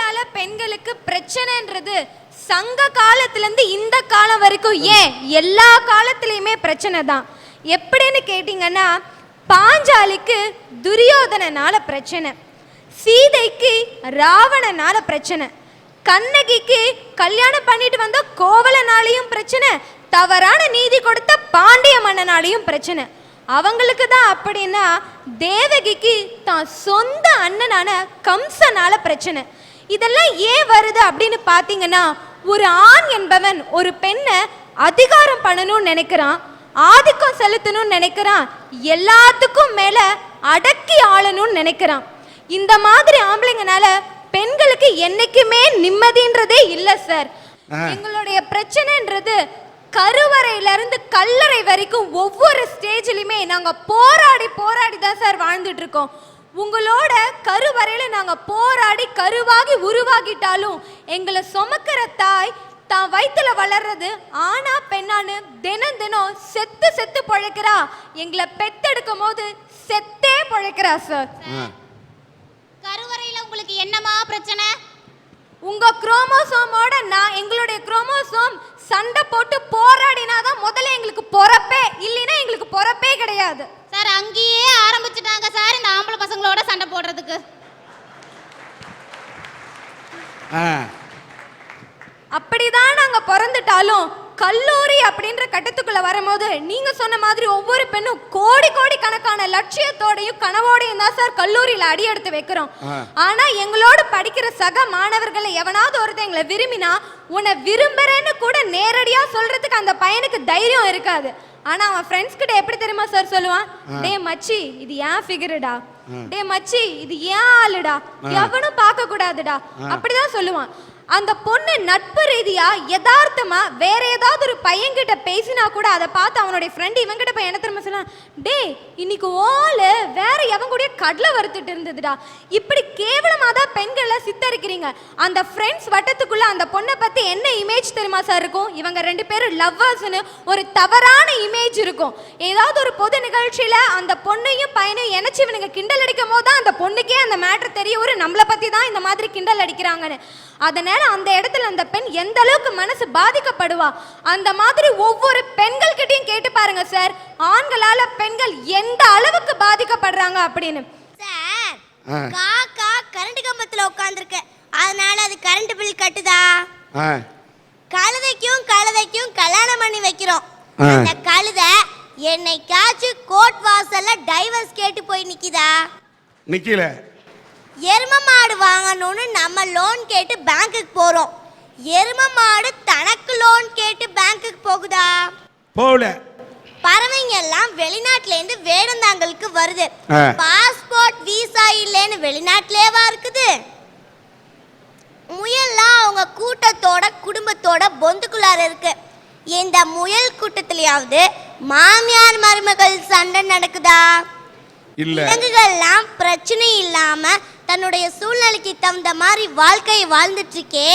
ஆம்பளைங்கனால பெண்களுக்கு பிரச்சனைன்றது சங்க காலத்துல இருந்து இந்த காலம் வரைக்கும் ஏன் எல்லா காலத்திலயுமே பிரச்சனை தான். எப்படின்னு கேட்டீங்கன்னா, பாஞ்சாலிக்கு துரியோதனனால பிரச்சனை, சீதைக்கு ராவணனால பிரச்சனை, கண்ணகிக்கு கல்யாணம் பண்ணிட்டு வந்த கோவலனாலையும் பிரச்சனை, தவறான நீதி கொடுத்த பாண்டிய மன்னனாலையும் பிரச்சனை. அவங்களுக்கு தான் அப்படின்னா தேவகிக்கு தான் சொந்த அண்ணனான கம்சனால பிரச்சனை. இதெல்லாம் ஏன் வருது அப்படின்னு பார்த்தீங்கன்னா, ஒரு ஆண் என்பவன் ஒரு பெண்ணை அதிகாரம் பண்ணணும்னு நினைக்கிறான், ஆதிக்கம் செலுத்தணும்னு நினைக்கிறான், எல்லாத்துக்கும் மேல அடக்கி ஆளணும்னு நினைக்கிறான். இந்த மாதிரி ஆம்பளைங்கனால பெண்களுக்கு என்னைக்குமே நிம்மதின்றதே இல்லை சார். எங்களுடைய பிரச்சனைன்றது கருவறையில இருந்து கல்லறை வரைக்கும் ஒவ்வொரு ஸ்டேஜ்லயுமே நாங்க போராடி தான் சார் வாழ்ந்துட்டு இருக்கோம். உங்களோட கருவறையில நாங்க போராடி கருவாகி உருவாகிட்டாலும் எங்களை சுமக்கிற தாய் தான் வயிற்றுல வளர்றது ஆனா பெண்ணான்னு தினம் தினம் செத்து பழைக்கிறா. எங்களை பெத்தெடுக்கும் போது செத்தே பழைக்கிறா சார். கருவறையில உங்களுக்கு என்னமா பிரச்சனை? உங்க குரோமோசோமோட நான் எங்களுடைய குரோமோசோம் சண்டை போட்டு போராடினாதான் முதல்ல எங்களுக்கு பொறப்பே, இல்லைன்னா எங்களுக்கு பொறப்பே கிடையாது சார். அங்கேயே ஆரம்பிச்சுட்டாங்க சார் இந்த ஆம்பளை பசங்களோட சண்டை போடுறதுக்கு. அப்படிதான் நாங்க பிறந்துட்டாலும் கல்லூரி அப்படின்ற கட்டத்துக்குள்ள வரும்போது நீங்க சொன்ன மாதிரி ஒவ்வொரு பெண்ணும் கோடி கணக்கான லட்சியத்தோடையும் கனவோடையும் தான் சார் கல்லூரியில அடி எடுத்து வைக்கிறோம். ஆனா எங்களோட படிக்கிற சக மாணவர்களை எவனாவது ஒருத்தர் எங்களை விரும்பினா உன்னை விரும்புறேன்னு கூட நேரடியா சொல்றதுக்கு அந்த பையனுக்கு தைரியம் இருக்காது. ஆனா அவன் ஃப்ரெண்ட்ஸ் கிட்ட எப்படி தெரியுமா சார் சொல்லுவான், டே மச்சி இது ஏன் ஃபிகருடா, டே மச்சி இது ஏன் ஆளுடா, எவனும் பார்க்க கூடாதுடா, அப்படிதான் சொல்லுவான். அந்த பொண்ணு நட்பு ரீதியா யதார்த்தமா வேற ஏதாவது ஒரு பையன்கிட்ட பேசினா கூட அதை பார்த்து அவனுடைய ஃப்ரெண்ட் இவங்கிட்ட போய் என்ன தெரியுமா சொல்லலாம், டே இன்னைக்கு ஓலு வேற எவன் கூட கடலை வறுத்துட்டு இருந்ததுடா. இப்படி கேவலமா தான் பெண்களை சித்தரிக்கிறீங்க. அந்த ஃப்ரெண்ட்ஸ் வட்டத்துக்குள்ள அந்த பொண்ணை பத்தி என்ன இமேஜ் தெரியுமா சார் இருக்கும், இவங்க ரெண்டு பேரும் லவ்வர்ஸ்னு ஒரு தவறான இமேஜ் இருக்கும். ஏதாவது ஒரு பொது நிகழ்ச்சியில அந்த பொண்ணையும் பையனையும் இணைச்சு இவனுங்க கிண்டல் அடிக்கும் போது தான் அந்த பொண்ணுக்கே அந்த மேட்டர் தெரிய ஒரு நம்மளை பத்தி தான் இந்த மாதிரி கிண்டல் அடிக்கிறாங்கன்னு. அதனால அந்த இடத்துல அந்த பெண் எந்த அளவுக்கு மனசு பாதிக்கப்படுவா. அந்த மாதிரி ஒவ்வொரு பெண்கள் கிட்டையும் கேட்டு பாருங்க சார், ஆண்களால பெண்கள் எந்த அளவுக்கு பாதிக்கப்படுறாங்க அப்படின்னு. சார், காக்கா கரண்ட் கம்பத்துல உட்கார்ந்திருக்கு, அதனால அது கரண்ட் பில் கட்டுதா? கழுதைக்கும் கல்யாணம் பண்ணி வைக்கிறோம். அந்த கழுதை என்னைக்காச்சும் கோர்ட் வாசல்ல டைவர்ஸ் கேட்டு போய் நிக்குதா? நிக்கல. எரும மாடு வாங்கணும்னு நம்ம லோன் கேட்டு பேங்க்குக்கு போறோம், எரும மாடு தனக்கு லோன் கேட்டு பேங்க்குக்கு போகுதா? போகல. பறவைங்க எல்லாம் வெளிநாட்டுல இருந்து வேடந்தாங்களுக்கு வருது, பாஸ்போர்ட் விசா இல்லைன்னு வெளிநாட்டிலேவா இருக்குது? முயல்லாம் அவங்க கூட்டத்தோட குடும்பத்தோட பொந்துக்குள்ளார இருக்கு. இந்த முயல் கூட்டத்திலேயாவது மாமியார் மருமகள் சண்டை நடக்குதா? விலங்குகள்லாம் பிரச்சனை இல்லாம தன்னுடைய சூழ்நிலைக்கு தகுந்த மாதிரி வாழ்க்கையை வாழ்ந்துட்டு இருக்கே.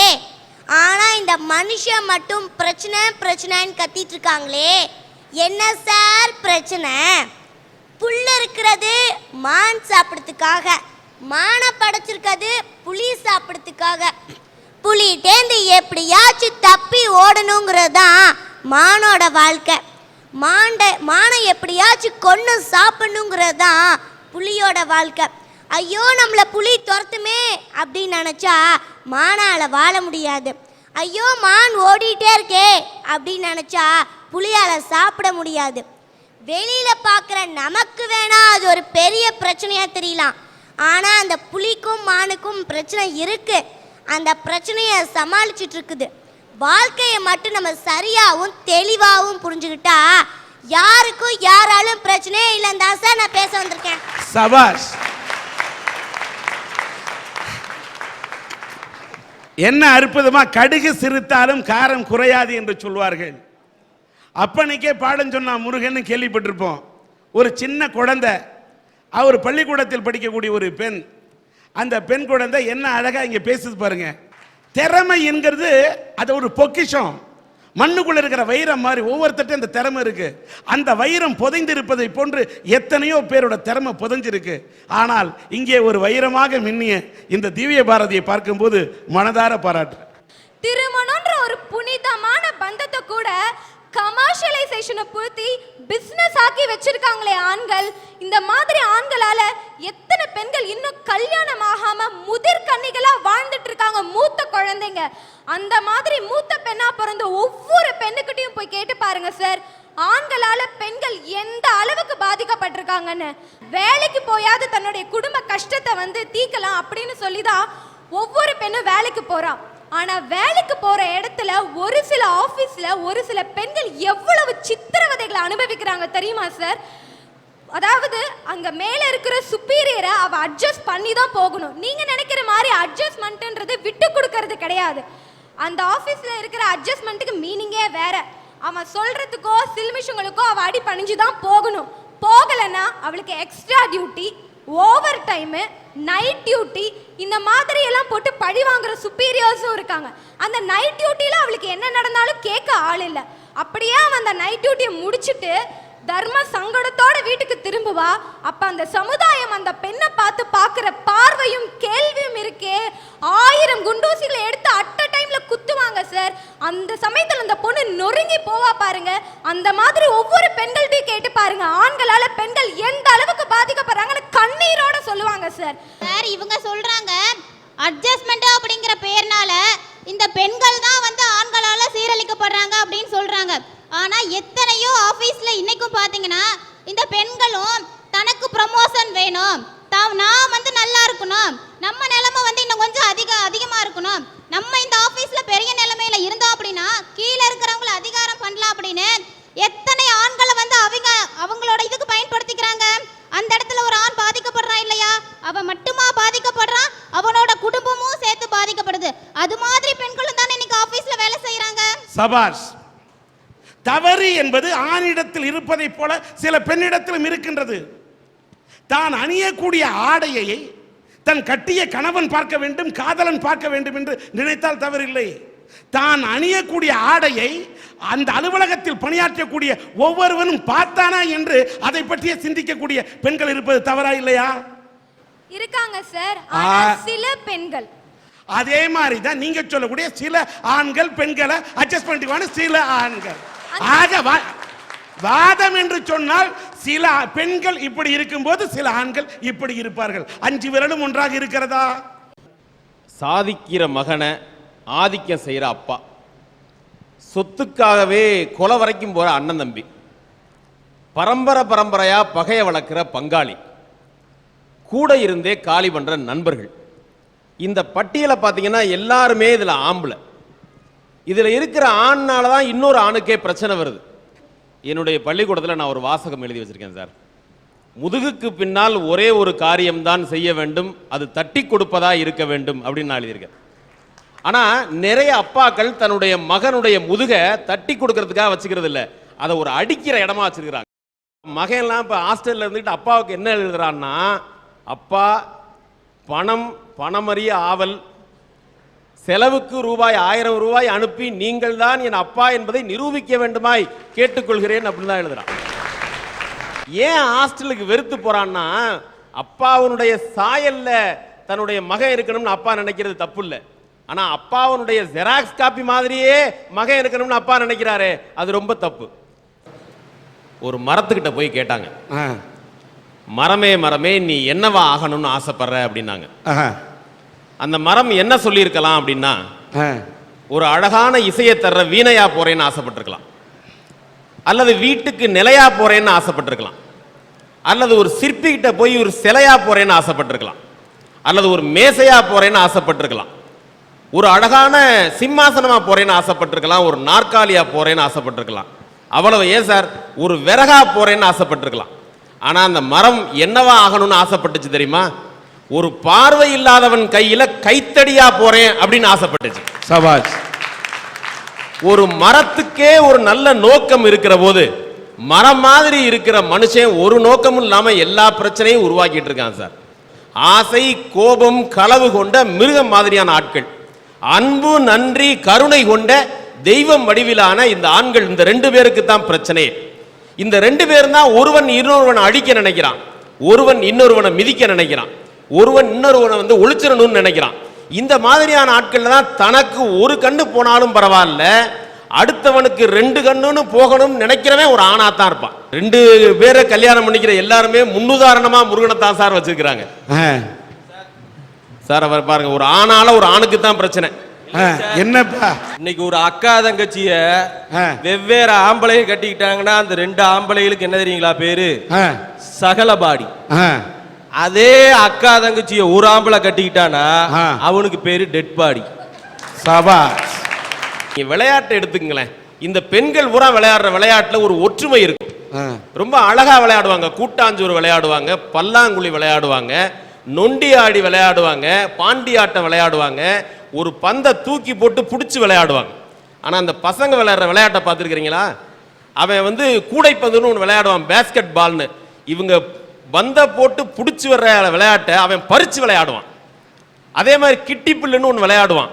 ஆனா இந்த மனுஷன் மட்டும் பிரச்சனைன்னு கத்திட்டு இருக்காங்களே, என்ன சார் பிரச்சனை? புல் இருக்கிறது மான் சாப்பிடுறதுக்காக, மானை படைச்சிருக்கிறது புலி சாப்பிடுறதுக்காக. புலி தேர்ந்து எப்படியாச்சும் தப்பி ஓடணுங்கிறது தான் மானோட வாழ்க்கை. மானை எப்படியாச்சும் கொன்று சாப்பிடணுங்கிறது தான் புலியோட வாழ்க்கை. ஐயோ நம்மளை புலி துரத்துமே அப்படின்னு நினச்சா மானால வாழ முடியாது. ஐயோ மான் ஓடிட்டே இருக்கே அப்படின்னு நினச்சா புலியால் சாப்பிட முடியாது. வெளியில் பார்க்குற நமக்கு வேணா அது ஒரு பெரிய பிரச்சனையாக தெரியலாம், ஆனால் அந்த புலிக்கும் மானுக்கும் பிரச்சனை இருக்கு. அந்த பிரச்சனையை சமாளிச்சுட்டு இருக்குது. வாழ்க்கையை மட்டும் நம்ம சரியாகவும் தெளிவாகவும் புரிஞ்சுக்கிட்டா யாருக்கும் யாராலும் பிரச்சனையே இல்லைன்னு தான் சார் நான் பேச வந்திருக்கேன். சபாஷ். என்ன அற்புதமா, கடுகு சிறுத்தாலும் காரம் குறையாது என்று சொல்வார்கள். அப்பனைக்கே பாடம் சொன்னா முருகன் கேள்விப்பட்டிருப்போம். ஒரு சின்ன குழந்தை, அவர் பள்ளிக்கூடத்தில் படிக்கக்கூடிய ஒரு பெண், அந்த பெண் குழந்தை என்ன அழகா இங்க பேசுது பாருங்க. திறமை என்கிறது அது ஒரு பொக்கிஷம். மண்ணுக்குள்ள இருக்கிற வைரம் மாதிரி ஒவ்வொருத்தட்டும் அந்த திறமை இருக்கு. அந்த வைரம் புதைந்திருப்பதை போன்று எத்தனையோ பேரோட திறமை புதைஞ்சிருக்கு. ஆனால் இங்கே ஒரு வைரமாக மின்னிய இந்த திவ்ய பாரதியை பார்க்கும்போது மனதார பாராட்டு. திருமணம்ன்ற ஒரு புனிதமான பந்தத்தை கூட கமர்ஷியலைசேஷனை பூர்த்தி பிசினஸ் ஆக்கி வச்சிருக்காங்களே ஆண்கள். இந்த மாதிரி ஆண்களால எத்தனை பெண்கள் இன்னும் கல்யாணம் ஆகாம முதிர் கன்னிகளா வாழ்ந்துட்டு இருக்காங்க, மூத்த குழந்தைங்க. அந்த மாதிரி மூத்த பெண்ணா பிறந்த ஒவ்வொரு பெண்ணுக்கிட்டையும் போய் கேட்டு பாருங்க சார், ஆண்களால பெண்கள் எந்த அளவுக்கு பாதிக்கப்பட்டிருக்காங்கன்னு. வேலைக்கு போயாவது தன்னுடைய குடும்ப கஷ்டத்தை தீக்கலாம் அப்படின்னு சொல்லிதான் ஒவ்வொரு பெண்ணும் வேலைக்கு போறா. ஆனா வேலைக்கு போற இடத்துல ஒரு சில ஆபீஸ்ல ஒரு சில பெண்கள் எவ்வளவு சித்திரவதைகளை அனுபவிக்கிறாங்க தெரியுமா சார்? அதாவது அங்க மேல இருக்கிற சுப்பீரியரை அவ அட்ஜஸ்ட் பண்ணி தான் போகணும். நீங்க நினைக்கிற மாதிரி அட்ஜஸ்ட்மெண்ட்ன்றது விட்டு கொடுக்கறது கிடையாது. அந்த ஆபீஸ்ல இருக்கிற அட்ஜஸ்ட்மெண்ட்டுக்கு மீனிங்கே வேற. அவன் சொல்றதுக்கோ சில்மிஷங்களுக்கோ அவ அடி பணிஞ்சு தான் போகணும். போகலன்னா அவளுக்கு extra duty, over time, night duty இந்த மாதிரி எல்லாம் போட்டு பழி வாங்குற சுப்பீரியர்ஸும் இருக்காங்க. அந்த நைட் டியூட்டியில அவளுக்கு என்ன நடந்தாலும் கேட்க ஆள் இல்லை. அப்படியே அவன் அந்த நைட் டியூட்டியை முடிச்சுட்டு தர்ம சங்கடத்தோட வீட்டுக்கு திரும்புவா. அப்ப அந்த சமுதாயம் அந்த பெண்ணை பார்த்து பார்க்குற பார்வையும் கேள்வியும் இருக்கே, 1000 குண்டூசிகளை எடுத்து அட்ட டைம்ல குத்துவாங்க சார். அந்த சமயத்தில் அந்த பொண்ணு நொறுங்கி போவா பாருங்க. அந்த மாதிரி ஒவ்வொரு பெண்கள்ட்டையும் கேட்டு பாருங்க, ஆண்களால பெண்கள் எந்த அளவுக்கு பாதிக்கப்படுறாங்கன்னு கண்ணீரோட சொல்லுவாங்க சார். சார் இவங்க சொல்றாங்க அட்ஜஸ்ட்மெண்ட் அப்படிங்கிற பேர்னால இந்த பெண்கள் தான் ஆண்களால சீரழிக்கப்படுறாங்க அப்படின்னு சொல்றாங்க. ஆனா எத்தனையோ ஆபீஸ்ல இன்னைக்கும் பாத்தீங்கன்னா இந்த பெண்களும் தனக்கு ப்ரமோஷன் வேணும், நான் நல்லா இருக்கணும், நம்ம நிலைமை இன்னும் கொஞ்சம் அதிகமா இருக்கணும், நம்ம இந்த ஆபீஸ்ல பெரிய நிலைமையில இருந்தோம் அப்படின்னா கீழே இருக்கிறவங்கள அதிகாரம் பண்ணலாம் அப்படின்னு எத்தனை ஆண்களை அவங்களோட இதுக்கு பயன்படுத்திக்கிறாங்க. அந்த இடத்துல ஒரு ஆண் பாதிக்கப்படுறான் இல்லையா, அவன் மட்டுமா பாதிக்கப்படுறான், அவனோட குடும்பமும் சேர்த்து பாதிக்கப்படுது. அது மாதிரி பெண்களும் தானே இன்னைக்கு ஆபீஸ்ல வேலை செய்யறாங்க. சபாஷ். தவறு என்பது ஆணிடத்தில் இருப்பதை போல சில பெண்ணிடத்திலும் இருக்கின்றது. தான் அணியக்கூடிய ஆடையை தன் கட்டிய கணவன் பார்க்க வேண்டும், காதலன் பார்க்க வேண்டும் என்று நினைத்தால் தவறில்லை. தான் அணியக்கூடிய ஆடையை அந்த அலுவலகத்தில் பணியாற்றக்கூடிய ஒவ்வொருவனும் பார்த்தானா என்று அதை பற்றிய சிந்திக்கக்கூடிய பெண்கள் இருப்பது தவறா இல்லையா? இருக்காங்க சார். சில பெண்கள் அதே மாதிரி தான் நீங்க சொல்லக்கூடிய சில ஆண்கள் பெண்களை அட்ஜஸ்ட் பண்ணிக்குவாங்க. சில ஆண்கள் ஆக வாதம் என்று சொன்னால் சில பெண்கள் இப்படி இருக்கும்போது சில ஆண்கள் இப்படி இருப்பார்கள். 5 விரலும் ஒன்றாக இருக்கிறதா? சாதிக்கிற மகனை ஆதிக்கம் செய்கிற அப்பா, சொத்துக்காகவே கொலை வரைக்கும் போகிற அண்ணன் தம்பி, பரம்பரையாக பகையை வளர்க்குற பங்காளி, கூட இருந்தே காலி பண்ணுற நண்பர்கள். இந்த பட்டியலை பார்த்தீங்கன்னா எல்லாருமே இதில் ஆம்பளை. இதில் இருக்கிற ஆண்னால தான் இன்னொரு ஆணுக்கே பிரச்சனை வருது. என்னுடைய பள்ளிக்கூடத்தில் நான் ஒரு வாசகம் எழுதி வச்சிருக்கேன் சார். முதுகுக்கு பின்னால் ஒரே ஒரு காரியம்தான் செய்ய வேண்டும், அது தட்டி கொடுப்பதா இருக்க வேண்டும் அப்படின்னு நான் எழுதியிருக்கேன். ஆனால் நிறைய அப்பாக்கள் தன்னுடைய மகனுடைய முதுகை தட்டி கொடுக்கறதுக்காக வச்சுக்கிறது இல்லை, அதை ஒரு அடிக்கிற இடமா வச்சிருக்கிறாங்க. மகன்லாம் இப்போ ஹாஸ்டலில் இருந்துட்டு அப்பாவுக்கு என்ன எழுதுறான்னா, அப்பா பணமறிய ஆவல், செலவுக்கு ரூபாய் 1000 ரூபாய் அனுப்பி நீங்கள் தான் என் அப்பா என்பதை நிரூபிக்க வேண்டுமாய் கேட்டுக்கொள்கிறேன் அப்படின்னு தான் எழுதுறான். ஏன் ஹாஸ்டலுக்கு வெறுத்து போறான்னா, அப்பாவுடைய சாயல்ல தன்னுடைய மகன் இருக்கணும்னு அப்பா நினைக்கிறது தப்பு இல்லை. ஆனா அப்பாவுடைய ஜெராக்ஸ் காப்பி மாதிரியே மகன் இருக்கணும்னு அப்பா நினைக்கிறாரு, அது ரொம்ப தப்பு. ஒரு மரத்துக்கிட்ட போய் கேட்டாங்க, மரமே நீ என்னவா ஆகணும்னு ஆசைப்படுற அப்படின்னாங்க. அந்த மரம் என்ன சொல்லியிருக்கலாம் அப்படின்னா, ஒரு அழகான இசையை தர்ற வீணையா போறேன்னு ஆசைப்பட்டிருக்கலாம், அல்லது வீட்டுக்கு நிலையா போறேன்னு ஆசைப்பட்டிருக்கலாம், அல்லது ஒரு சிற்பிகிட்ட போய் ஒரு சிலையா போறேன்னு ஆசைப்பட்டிருக்கலாம், அல்லது ஒரு மேசையா போறேன்னு ஆசைப்பட்டிருக்கலாம், ஒரு அழகான சிம்மாசனமா போறேன்னு ஆசைப்பட்டிருக்கலாம், ஒரு நாற்காலியா போறேன்னு ஆசைப்பட்டிருக்கலாம், அவ்வளவு ஏன் சார் ஒரு விறகா போறேன்னு ஆசைப்பட்டிருக்கலாம். ஆனா அந்த மரம் என்னவா ஆகணும்னு ஆசைப்பட்டுச்சு தெரியுமா? ஒரு பார்வை இல்லாதவன் கையில கைத்தடியா போறேன் அப்படின்னு ஆசைப்பட்டுச்சு. சபாஷ். ஒரு மரத்துக்கே ஒரு நல்ல நோக்கம் இருக்கிற போது மரம் மாதிரி இருக்கிற மனுஷன் ஒரு நோக்கமும் இல்லாம எல்லா பிரச்சனையும் உருவாக்கிட்டு இருக்கான் சார். ஆசை, கோபம், களவு கொண்ட மிருகம் மாதிரியான ஆட்கள், அன்பு, நன்றி, கருணை கொண்ட தெய்வம் வடிவிலான இந்த ஆண்கள், இந்த 2 பேருக்கு தான் பிரச்சனை. இந்த 2 பேரும் தான் ஒருவன் இன்னொருவனை அடிக்க நினைக்கிறான், ஒருவன் இன்னொருவனை மிதிக்க நினைக்கிறான், ஒருவன் இன்னொருவனை வந்து ஒளிச்சிடணும்னு நினைக்கிறான். இந்த மாதிரியான ஆட்கள் தான் தனக்கு ஒரு கண்ணு போனாலும் பரவாயில்ல, அடுத்தவனுக்கு 2 கண்ணுன்னு போகணும்னு நினைக்கிறவன் ஒரு ஆணாத்தான் இருப்பான். 2 பேரை கல்யாணம் பண்ணிக்கிற எல்லாருமே முன்னுதாரணமா முருகனை தான் சார் வச்சிருக்கிறாங்க. சார் அவர் பாருங்க, ஒரு ஆணால ஒரு ஆணுக்கு தான் பிரச்சனை. என்னப்பா இன்னைக்கு ஒரு அக்கா தங்கச்சிய வெவ்வேறு ஆம்பளைய கட்டிக்கிட்டாங்கன்னா அந்த 2 ஆம்பளைகளுக்கு என்ன தெரியுங்களா பேரு? சகலபாடி. அதே அக்கா தங்கச்சிய ஒரு ஆம்பளை கட்டிக்கிட்டானா அவனுக்கு பேரு டெட் பாடி. சபா. விளையாட்டை எடுத்துக்கங்களேன், இந்த பெண்கள் பூரா விளையாடுற விளையாட்டுல ஒரு ஒற்றுமை இருக்கு. ரொம்ப அழகா விளையாடுவாங்க, கூட்டாஞ்சோறு விளையாடுவாங்க, பல்லாங்குழி விளையாடுவாங்க, நொண்டி ஆடி விளையாடுவாங்க, பாண்டி ஆட்டம் விளையாடுவாங்க, ஒரு பந்தை தூக்கி போட்டு பிடிச்சி விளையாடுவாங்க. ஆனா அந்த பசங்க விளையாடுற விளையாட்டை பார்த்துருக்கிறீங்களா? அவன் வந்து கூடைப்பந்துன்னு ஒன்று விளையாடுவான், பேஸ்கெட் பால்னு. இவங்க பந்தை போட்டு பிடிச்சி வர்ற விளையாட்டை அவன் பறிச்சு விளையாடுவான். அதே மாதிரி கிட்டிப்புல்லுன்னு ஒன்று விளையாடுவான்,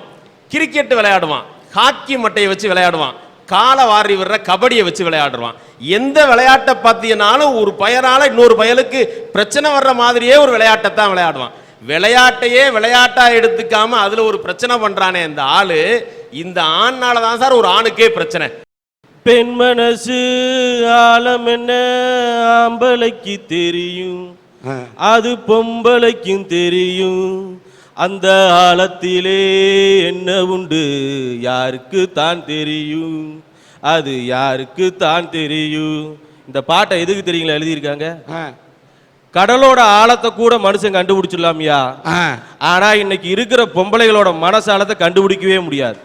கிரிக்கெட் விளையாடுவான், ஹாக்கி மட்டையை வச்சு விளையாடுவான், காலை வாரி விடுற கபடியை வச்சு விளையாடுவான். எந்த விளையாட்டை பார்த்தீங்கன்னாலும் ஒரு பயனால இன்னொரு பயலுக்கு பிரச்சனை வர்ற மாதிரியே ஒரு விளையாட்டை தான் விளையாடுவான். விளையாட்டையே விளையாட்டா எடுத்துக்காம அதுல ஒரு பிரச்சனை பண்றானே இந்த ஆளு, இந்த ஆண்னால தான் சார் ஒரு ஆணுக்கே பிரச்சனை. பெண் மனசு ஆழம் என்ன ஆம்பளைக்கு தெரியும், அது பொம்பளைக்கும் தெரியும். அந்த ஆழத்திலே என்ன உண்டு யாருக்கு தான் தெரியும், அது யாருக்கு தான் தெரியும். இந்த பாட்டை எதுக்கு தெரியுங்களா எழுதியிருக்காங்க? கடலோட ஆழத்தை கூட மனுஷன் கண்டுபிடிச்சிடலாமியா, ஆனா இன்னைக்கு இருக்கிற பொம்பளைகளோட மனசாலத்தை கண்டுபிடிக்கவே முடியாது.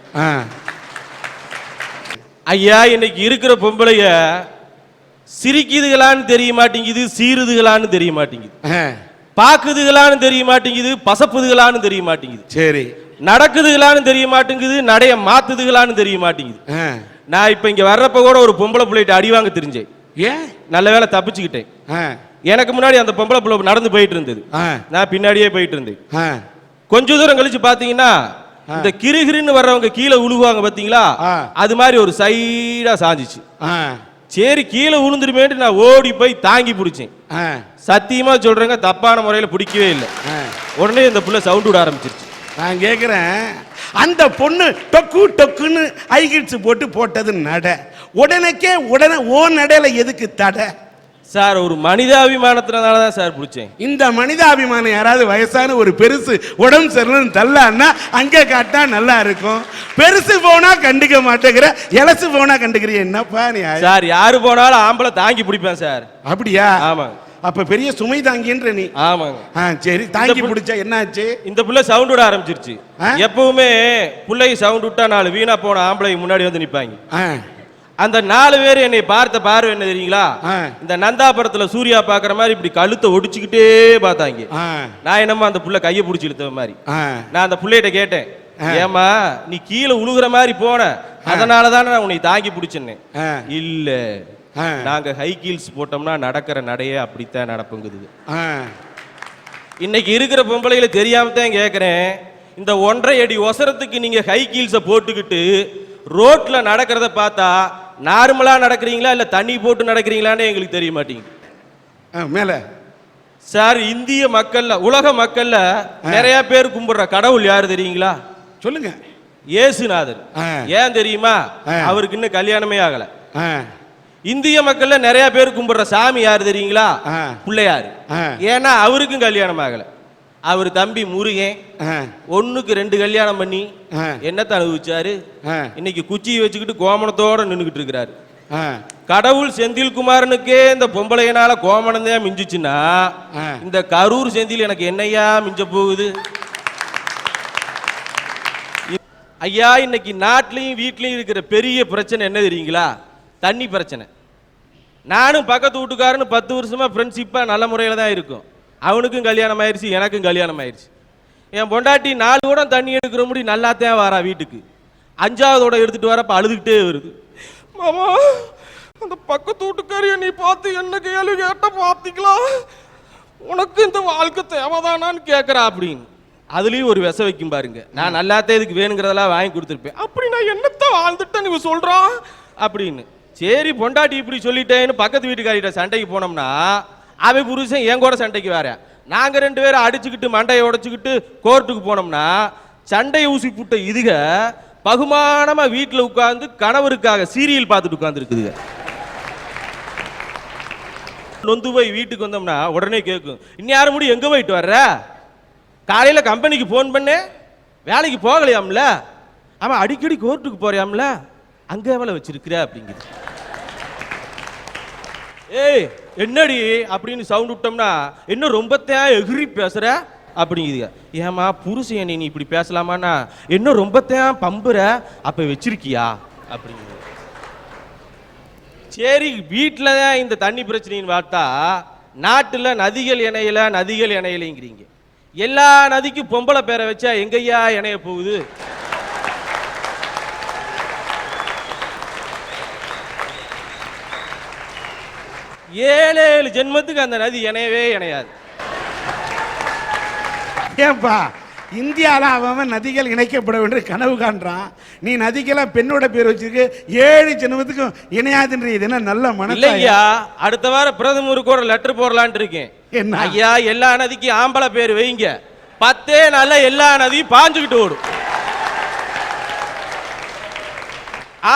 ஐயா, இன்னைக்கு இருக்கிற பொம்பளைய சிரிக்குதுகளான்னு தெரிய மாட்டேங்குது, சீருதுகளான்னு தெரிய மாட்டேங்குது, பாக்குதுகளான்னு தெரிய மாட்டேங்குது, பசப்புதுகளான்னு தெரிய மாட்டேங்குது, சரி நடக்குதுகளான்னு தெரிய மாட்டேங்குது, நடைய மாத்துதுகளான்னு தெரிய மாட்டேங்குது. நான் இப்ப இங்க வர்றப்ப கூட ஒரு பொம்பளை பிள்ளைகிட்ட அடி வாங்க தெரிஞ்சேன். ஏன்? நல்ல வேலை தப்பிச்சுக்கிட்டேன். எனக்கு முன்னாடி அந்த பொம்பளை பிள்ளை நடந்து போயிட்டு இருந்தது, நான் பின்னாடியே போயிட்டு இருந்தேன். கொஞ்ச தூரம் கழிச்சு பாத்தீங்கன்னா இந்த கிருகிருன்னு வர்றவங்க கீழே உழுவாங்க பாத்தீங்களா, அது மாதிரி ஒரு சைடா சாஞ்சிச்சு. சரி கீழே உளுந்துருமேட்டு நான் ஓடி போய் தாங்கி பிடிச்சேன். சத்தியமா சொல்றேங்க, தப்பான முறையில பிடிக்கவே இல்லை. உடனே இந்த புள்ள சவுண்ட் விட ஆரம்பிச்சிருச்சு. நான் கேட்கிறேன், அந்த பொண்ணு டொக்கு டொக்குன்னு ஐகிட்ஸ் போட்டது நட, உடனே ஓ நடையில எதுக்கு தடை? சார் ஒரு மனிதாபிமானத்தினால தான் சார் பிடிச்சேன். இந்த மனிதாபிமானம் யாராவது வயசான ஒரு பெருசு உடம்பு சரியில்லைன்னு தள்ளான்னா அங்கே காட்டா நல்லா இருக்கும். பெருசு போனா கண்டுக்க மாட்டேங்கிற, இலசு போனா கண்டுக்கிறிய, என்னப்பா நீ? சார் யாரு போனாலும் ஆம்பளை தாங்கி பிடிப்பேன் சார். அப்படியா? ஆமா. அப்ப பெரிய சுமை தாங்கின்ற நீ? ஆமாங்க. சரி, தாங்கி பிடிச்சா என்னாச்சு? இந்த புள்ள சவுண்ட் விட ஆரம்பிச்சிருச்சு. எப்பவுமே புள்ளை சவுண்ட் விட்டா 4 வீணா போன ஆம்பளை முன்னாடி வந்து நிப்பாங்க. அந்த 4 பேர் என்னை பார்த்த பார்வை என்ன தெரியுங்களா? இந்த நந்தாபுரத்துல சூர்யா பாக்குற மாதிரி இப்படி கழுத்தை ஒடிச்சுக்கிட்டே பார்த்தாங்க. நான் என்னமா அந்த புள்ள கையை பிடிச்சி இழுத்த மாதிரி. நான் அந்த புள்ளையிட்ட கேட்டேன், ஏமா நீ கீழே உழுகுற மாதிரி போன, அதனாலதானே நான் உன்னை தாங்கி பிடிச்சேன்னு. இல்ல, நாங்க ஹை ஹீல்ஸ் போட்டோம்னா நடக்கிற நடையே அப்படித்தான் நடப்புங்குது. இன்னைக்கு இருக்கிற பொம்பளைகளை தெரியாம தான் கேட்கிறேன், இந்த 1.5 அடி ஒசரத்துக்கு நீங்க ஹை ஹீல்ஸை போட்டுக்கிட்டு ரோட்ல நடக்கிறத பார்த்தா நார்மலா நடக்கிறீங்களா இல்ல தண்ணி போட்டு நடக்கிறீங்களான்னு எங்களுக்கு தெரிய மாட்டேங்குது. மேல சார், இந்திய மக்கள்ல, உலக மக்கள்ல நிறைய பேர் கும்பிடுற கடவுள் யாரு தெரியுங்களா? சொல்லுங்க. இயேசுநாதர். ஏன் தெரியுமா? அவருக்கு இன்னும் கல்யாணமே ஆகல. இந்திய மக்கள்ல நிறைய பேர் கும்பிடுற சாமி யாரு தெரியுங்களா? பிள்ளையாரு. ஏன்னா அவருக்கும் கல்யாணம் ஆகல. அவர் தம்பி முருகன் 1க்கு 2 கல்யாணம் பண்ணி என்னத்தை அனுபவிச்சாரு? இன்னைக்கு குச்சியை வச்சுக்கிட்டு கோமணத்தோட நின்றுகிட்டு இருக்கிறாரு. கடவுள் செந்தில்குமாரனுக்கே இந்த பொம்பளையனால கோமணம் தான் மிஞ்சிச்சுன்னா இந்த கரூர் செந்தில் எனக்கு என்னையா மிஞ்ச போகுது? ஐயா, இன்னைக்கு நாட்டிலையும் வீட்லயும் இருக்கிற பெரிய பிரச்சனை என்ன தெரியுங்களா? தண்ணி பிரச்சனை. நானும் பக்கத்து வீட்டுக்காரன்னு 10 வருஷமா ஃப்ரெண்ட்ஷிப்பா நல்ல முறையில தான் இருக்கும். அவனுக்கும் கல்யாணம் ஆயிடுச்சு, எனக்கும் கல்யாணம் ஆயிடுச்சு. என் பொண்டாட்டி 4 குடம் தண்ணி எடுக்கிற முடி நல்லாத்தான் வரா வீட்டுக்கு. 5ஆவதோட எடுத்துட்டு வரப்ப அழுதுகிட்டே வருது. மாமா, அந்த பக்கத்து வீட்டுக்காரிய நீ பார்த்து என்ன கேள்வி கேட்ட பார்த்திக்கலாம், உனக்கு இந்த வாழ்க்கை தேவைதானான்னு கேட்கறா அப்படின்னு. அதுலயும் ஒரு விச வைக்கும் பாருங்க. நான் நல்லாத்தே இதுக்கு வேணுங்கிறதெல்லாம் வாங்கி கொடுத்துருப்பேன். அப்படி நான் என்னத்தான் வாழ்ந்துட்டேன்னு இவன் சொல்றான் அப்படின்னு. சரி பொண்டாட்டி இப்படி சொல்லிட்டேன்னு பக்கத்து வீட்டுக்காரிட்ட சண்டைக்கு போனோம்னா அவன் புருஷன் என் கூட சண்டைக்கு வேற. நாங்க 2 பேரும் அடிச்சுக்கிட்டு மண்டையை உடைச்சுக்கிட்டு கோர்ட்டுக்கு போனோம்னா சண்டையை ஊசி புட்ட இதுக பகுமானமா வீட்டுல உட்கார்ந்து கணவருக்காக சீரியல் பார்த்துட்டு உட்கார்ந்து இருக்குதுங்க. நொந்து போய் வீட்டுக்கு வந்தோம்னா உடனே கேட்கும், இந்நேரம் முடி எங்க போயிட்டு வர்ற? காலையில கம்பெனிக்கு போன் பண்ணு, வேலைக்கு போகலையாம்ல, அவன் அடிக்கடி கோர்ட்டுக்கு போறியாம்ல, அங்க வேலை வச்சிருக்கிற அப்படிங்குது. ஏய் என்னடி அப்படின்னு சவுண்ட் விட்டோம்னா என்ன ரொம்பத்தையும் எகிரி பேசுற அப்படிங்குதுங்க. ஏமா புருஷன் நீ இப்படி பேசலாமான்னா என்ன ரொம்பத்தையும் பம்புற, அப்ப வச்சிருக்கியா அப்படிங்குது. சரி வீட்டில் தான் இந்த தண்ணி பிரச்சனைன்னு பார்த்தா நாட்டில் நதிகள் இணையலைங்கிறீங்க. எல்லா நதிக்கும் பொம்பளை பேரை வச்சா எங்கய்யா இணைய போகுது? ஏழு ஜென்மத்துக்கு அந்த நதி இணையவே இணையாது. ஏன்பா இந்தியாவில் அவன் நதிகள் இணைக்கப்பட வேண்டிய கனவு காண்றான், நீ நதிக்கெல்லாம் பெண்ணோட பேர் வச்சிருக்கு 7 ஜென்மத்துக்கும் இணையாதுன்ற இது என்ன நல்ல மனசு இல்லையா? அடுத்த வாரம் பிரதமருக்கு ஒரு லெட்டர் போடலான் இருக்கேன். என்ன ஐயா எல்லா நதிக்கும் ஆம்பளை பேர் வைங்க, 10 நாள்ல எல்லா நதியும் பாஞ்சுக்கிட்டு ஓடும்.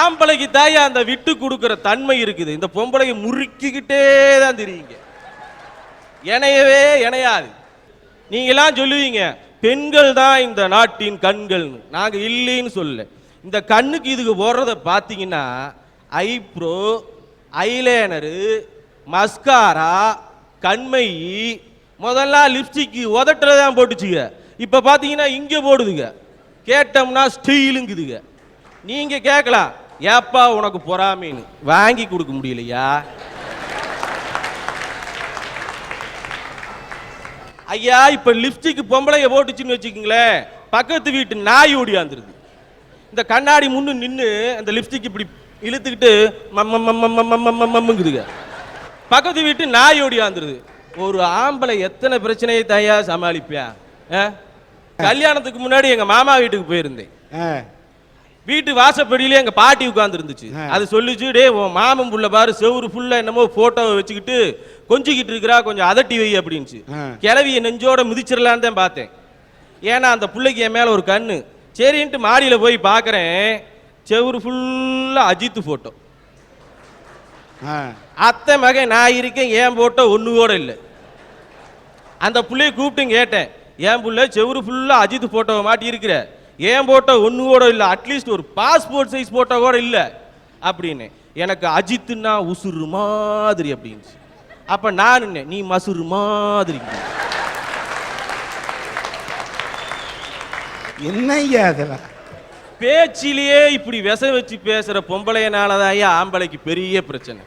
ஆம்பளைக்கு தாயா அந்த விட்டு கொடுக்கிற தன்மை இருக்குது, இந்த பொம்பளைக்கு முறுக்கிக்கிட்டே தான் தெரியுங்க, இணையவே இணையாது. நீங்களாம் சொல்லுவீங்க பெண்கள் தான் இந்த நாட்டின் கண்கள், நாங்க இல்லைன்னு சொல்ல. இந்த கண்ணுக்கு இதுக்கு போடுறத பார்த்தீங்கன்னா ஐப்ரோ, ஐலைனரு, மஸ்காரா, கண்மை, முதல்ல லிப்ஸ்டிக் உதட்டுறதான் போட்டுச்சுங்க, இப்ப பாத்தீங்கன்னா இங்க போடுதுங்க. கேட்டோம்னா ஸ்டீலுங்குதுங்க. நீங்க கேட்கலாம் ஏப்பா உனக்கு பொறாமைன்னு, வாங்கி கொடுக்க முடியலையா? ஐயா இப்ப லிப்ஸ்டிக் பொம்பளைய போட்டுச்சுன்னு வச்சுக்கீங்களேன், பக்கத்து வீட்டு நாய் ஓடியாந்துருது. இந்த கண்ணாடி முன்னு நின்று அந்த லிப்ஸ்டிக் இப்படி இழுத்துக்கிட்டு மம்முங்குதுங்க, பக்கத்து வீட்டு நாய் ஓடியாந்துருது. ஒரு ஆம்பளை எத்தனை பிரச்சனையை தாயா சமாளிப்பியா? கல்யாணத்துக்கு முன்னாடி எங்க மாமா வீட்டுக்கு போயிருந்தேன். வீட்டு வாசப்படியிலே எங்க பாட்டி உட்கார்ந்து இருந்துச்சு. அது சொல்லிச்சு, டே உன் மாமன் புள்ள பாரு செவுரு ஃபுல்லா என்னமோ போட்டோவை வச்சுக்கிட்டு கொஞ்சிக்கிட்டு இருக்கிறா, கொஞ்சம் அதட்டி வை அப்படின்ச்சு. கிளவிய நெஞ்சோட மிதிச்சிடலான்னு தான் பார்த்தேன், ஏன்னா அந்த பிள்ளைக்கு என் மேல ஒரு கண்ணு. சரின்ட்டு மாடியில போய் பார்க்கறேன், செவுரு ஃபுல்லா அஜித் போட்டோ. அத்தை மகன் நான் இருக்கேன், ஏன் போட்டோ ஒண்ணு கூட இல்லை. அந்த பிள்ளைய கூப்பிட்டு கேட்டேன், ஏன் புள்ள செவுரு ஃபுல்லா அஜித் போட்டோவை மாட்டி இருக்கிற, ஏன் போட்டோ ஒண்ணு கூட இல்லை, அட்லீஸ்ட் ஒரு பாஸ்போர்ட் சைஸ் போட்டோ கூட இல்லை அப்படின்னு. எனக்கு அஜித்னா உசுறு மாதிரி அப்படின்னு. அப்ப நான் நீ மசுறு மாதிரி. என்னய்யா அதெல்லாம்? பேச்சிலேயே இப்படி விச வச்சு பேசுற பொம்பளையனாலதான் ஆம்பளைக்கு பெரிய பிரச்சனை.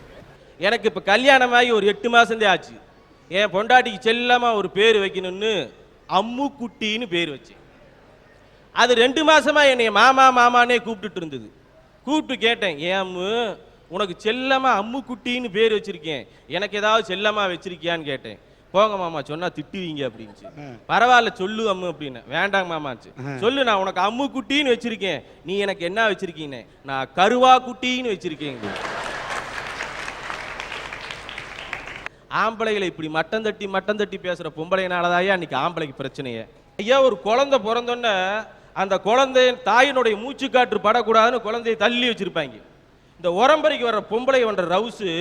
எனக்கு இப்ப கல்யாணமாகி ஒரு 8 மாசம் ஆச்சு. என் பொண்டாட்டிக்கு செல்லமா ஒரு பேர் வைக்கணும்னு அம்மு குட்டின்னு பேர் வச்சேன். அது 2 மாசமா என்னைய மாமா மாமானே கூப்பிட்டுட்டு இருந்தது. கூப்பிட்டு கேட்டேன், ஏன் அம்மு உனக்கு செல்லமா அம்மு குட்டின்னு பேர் வச்சிருக்கேன், எனக்கு ஏதாவது செல்லமா வச்சிருக்கியான்னு கேட்டேன். போங்க மாமா சொன்னா திட்டுவீங்க அப்படின்னு. பரவாயில்ல சொல்லு அம்மு அப்படின்னு. வேண்டாங்க மாமாச்சு. சொல்லு, நான் உனக்கு அம்மு குட்டின்னு வச்சிருக்கேன், நீ எனக்கு என்ன வச்சிருக்கீங்க? நான் கருவா குட்டின்னு வச்சிருக்கேன். ஆம்பளைகளை இப்படி மட்டம் தட்டி பேசுற பொம்பளைனாலதாயா அன்னைக்கு ஆம்பளைக்கு பிரச்சனையே. ஐயா ஒரு குழந்தை பிறந்தோன்னே அந்த குழந்தை தாயினுடைய மூச்சு காற்று படக்கூடாதுன்னு குழந்தையை தள்ளி வச்சிருப்பாங்க. இந்த உரம்பரைக்கு வர்ற பொம்பளை வந்த ரவுசு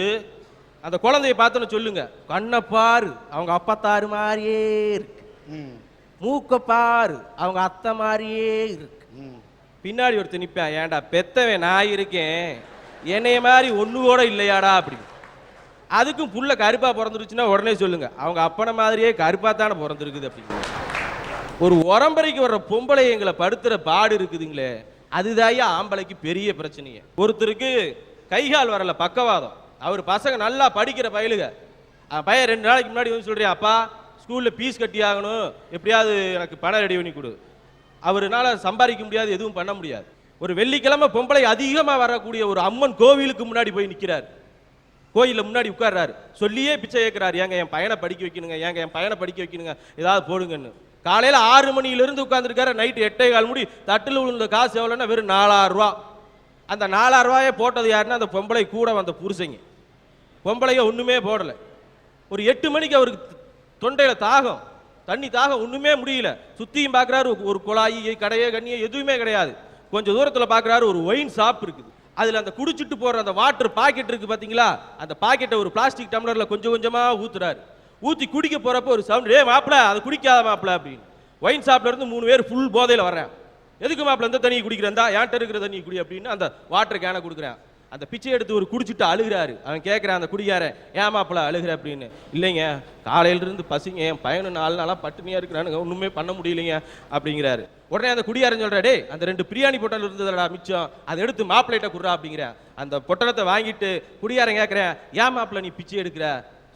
அந்த குழந்தைய பார்த்தோன்னு சொல்லுங்க, கண்ணை பாரு அவங்க அப்பத்தாரு மாதிரியே இருக்கு, மூக்க பாரு அவங்க அத்தை மாதிரியே இருக்கு. பின்னாடி ஒருத்தர் நிற்பான், ஏன்டா பெத்தவன் நான் இருக்கேன், என்னைய மாதிரி ஒண்ணு கூட இல்லையாடா அப்படி. அதுக்கும் புள்ள கருப்பா பிறந்துருச்சுன்னா உடனே சொல்லுங்க, அவங்க அப்பனை மாதிரியே கருப்பா தானே பிறந்திருக்குது அப்படின்னு. ஒரு உரம்பரைக்கு வர்ற பொம்பளை எங்களை படுத்துற பாடு இருக்குதுங்களே, அதுதாயா ஆம்பளைக்கு பெரிய பிரச்சனையே. ஒருத்தருக்கு கைகால் வரல பக்கவாதம், அவர் பசங்க நல்லா படிக்கிற பயலுக, பையன் 2 நாளைக்கு முன்னாடி வந்து சொல்றேன், அப்பா ஸ்கூல்ல பீஸ் கட்டி ஆகணும், எப்படியாவது எனக்கு பணம் ரெடி பண்ணி கொடு. அவருனால சம்பாதிக்க முடியாது, எதுவும் பண்ண முடியாது. ஒரு வெள்ளிக்கிழமை பொம்பளை அதிகமா வரக்கூடிய ஒரு அம்மன் கோவிலுக்கு முன்னாடி போய் நிற்கிறார். கோயிலில் முன்னாடி உட்கார்றாரு, சொல்லியே பிச்சை கேட்கிறாரு, ஏங்க என் பையனை படிக்க வைக்கணுங்க, ஏங்க என் பையனை படிக்க வைக்கணுங்க, ஏதாவது போடுங்கன்னு. காலையில 6 மணியிலிருந்து உட்கார்ந்துருக்காரு, நைட்டு 8:15 முடி. தட்டில் விழுந்த காசு எவ்வளோன்னா வெறும் 4000 ரூபா. அந்த 4000 ரூபாயை போட்டது யாருன்னா அந்த பொம்பளை கூட வந்த புருஷங்க. பொம்பளைங்க ஒண்ணுமே போடலை. ஒரு 8 மணிக்கு அவருக்கு தொண்டையில தாகம், தண்ணி தாகம், ஒண்ணுமே முடியல. சுத்தியும் பார்க்குறாரு, ஒரு குழாயி கடையே கண்ணியே எதுவுமே கிடையாது. கொஞ்சம் தூரத்தில் பார்க்குறாரு, ஒரு ஒயின் ஷாப் இருக்குது. அதில் அந்த குடிச்சிட்டு போகிற அந்த வாட்டர் பாக்கெட் இருக்குது பார்த்தீங்களா, அந்த பாக்கெட்டை ஒரு பிளாஸ்டிக் டம்ளரில் கொஞ்சம் கொஞ்சமாக ஊற்றுறாரு. ஊற்றி குடிக்க போகிறப்ப ஒரு சவுண்ட், மாப்பிள்ள அதை குடிக்காத மாப்பிள்ள அப்படின்னு. ஒயின் ஷாப்லேருந்து 3 பேர் ஃபுல் போதையில் வர்றேன். எதுக்கு மாப்பிள்ள இந்த தண்ணியை குடிக்கிறேன்டா, ஏன்ட்ட இருக்கிற தண்ணி குடி அப்படின்னு அந்த வாட்டர் கேனை கொடுக்குறேன். அந்த பிச்சை எடுத்து ஒரு குடிச்சிட்டு அழுகிறாரு. அவன் கேட்குறான் அந்த குடிக்காரன், ஏன் மாப்பிள்ள அழுகிற அப்படின்னு. இல்லைங்க, காலையிலிருந்து பசிங்க, என் பையனு 4 நாளாக பட்டினியாக இருக்கிறானுங்க, ஒன்றுமே பண்ண முடியலைங்க அப்படிங்கிறாரு. உடனே அந்த குடியாரன் சொல்கிறா, டே அந்த 2 பிரியாணி பொட்டல் இருந்ததுடா மிச்சம், அதை எடுத்து மாப்பிள்ளைகிட்ட குடுறா அப்படிங்கிறேன். அந்த பொட்டலத்தை வாங்கிட்டு குடியாரன் கேட்குறேன், ஏன் மாப்பிள்ள நீ பிச்சை எடுக்கிற,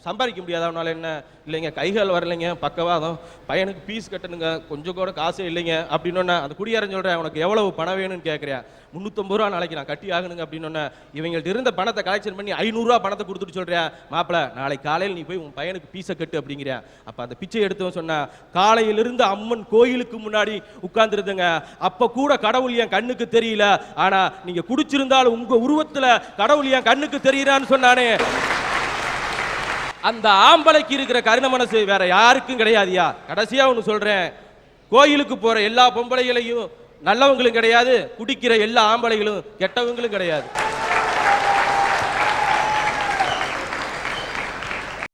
சம்பாதிக்க முடியாத அவனால என்ன. இல்லைங்க, கைகால் வரலைங்க, பக்கவாதம், பையனுக்கு ஃபீஸ் கட்டணுங்க, கொஞ்சம் கூட காசே இல்லைங்க அப்படின்னு. அந்த குடியாரன் சொல்கிறேன், உனக்கு எவ்வளவு பணம் வேணும்னு கேட்குறேன். 350 ரூபா நாளைக்கு நான் கட்டி ஆகணுங்க அப்படின்னு. இவங்கள்ட்ட இருந்த பணத்தை கலெக்ஷன் பண்ணி 500 ரூபா பணத்தை கொடுத்துட்டு சொல்கிறேன், மாப்பிள்ள நாளைக்கு காலையில் நீ போய் உன் பையனுக்கு பீஸை கட்டு அப்படிங்கிறேன். அப்போ அந்த பிச்சை எடுத்தவன் சொன்னா, காலையிலிருந்து அம்மன் கோயிலுக்கு முன்னாடி உட்கார்ந்துருதுங்க, அப்போ கூட கடவுள் என் கண்ணுக்கு தெரியல, ஆனா நீங்க குடிச்சிருந்தாலும் உங்க உருவத்துல கடவுள் என் கண்ணுக்கு தெரியறான்னு சொன்னானே. அந்த ஆம்பளைக்கு இருக்கிற கருண மனசு வேற யாருக்கும் கிடையாதுயா. கடைசியா ஒன்று சொல்றேன், கோயிலுக்கு போற எல்லா பொம்பளைகளையும் நல்லவங்களும் கிடையாது, குடிக்கிற எல்லா ஆம்பளைகளும் கெட்டவங்களும் கிடையாது.